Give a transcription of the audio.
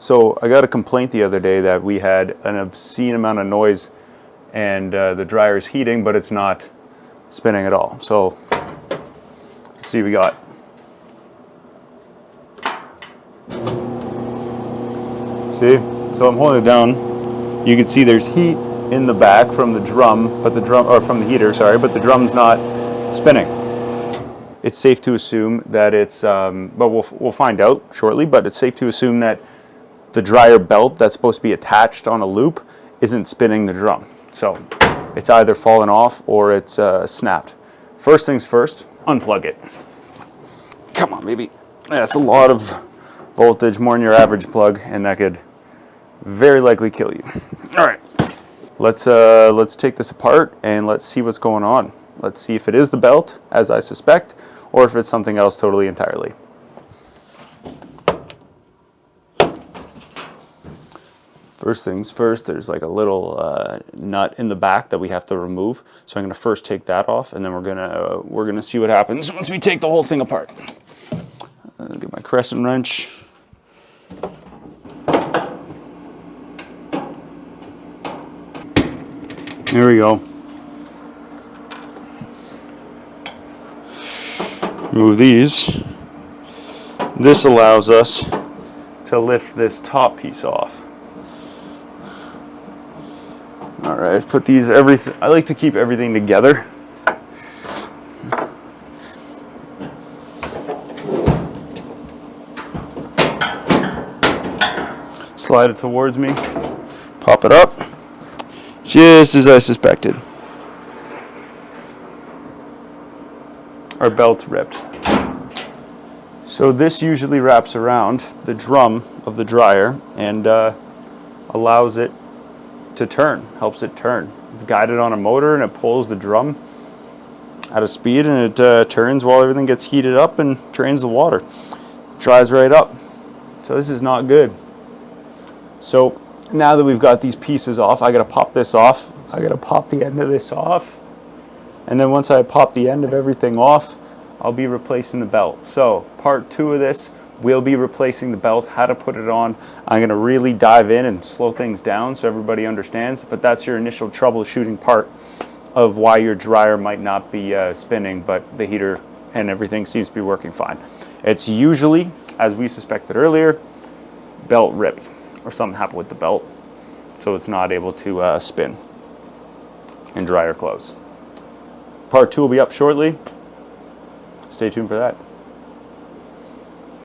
So I got a complaint the other day that we had an obscene amount of noise and the dryer is heating, but it's not spinning at all. So let's see what we got. See, so I'm holding it down. You can see there's heat in the back from the drum, but from the heater, sorry, but the drum's not spinning. It's safe to assume that it's, but we'll find out shortly, but it's safe to assume that the dryer belt that's supposed to be attached on a loop isn't spinning the drum. So it's either fallen off or it's snapped. First things first, unplug it. Come on, baby. That's a lot of voltage, more than your average plug, and that could very likely kill you. All right, let's take this apart and let's see what's going on. Let's see if it is the belt, as I suspect, or if it's something else totally entirely. First things first, there's like a little nut in the back that we have to remove. So I'm gonna first take that off, and then we're gonna see what happens once we take the whole thing apart. Get my crescent wrench. There we go. Move these. This allows us to lift this top piece off. All right, put these, I like to keep everything together. Slide it towards me, pop it up, just as I suspected. Our belt's ripped. So this usually wraps around the drum of the dryer and allows it to turn, helps it turn. It's guided on a motor and it pulls the drum at a speed, and it turns while everything gets heated up and drains the water. Dries right up. So this is not good. So now that we've got these pieces off, I gotta pop this off. I gotta pop the end of this off. And then once I pop the end of everything off, I'll be replacing the belt. So part 2 of this, we'll be replacing the belt, how to put it on. I'm gonna really dive in and slow things down so everybody understands, but that's your initial troubleshooting part of why your dryer might not be spinning, but the heater and everything seems to be working fine. It's usually, as we suspected earlier, belt ripped or something happened with the belt, so it's not able to spin and dry or close. Part 2 will be up shortly. Stay tuned for that.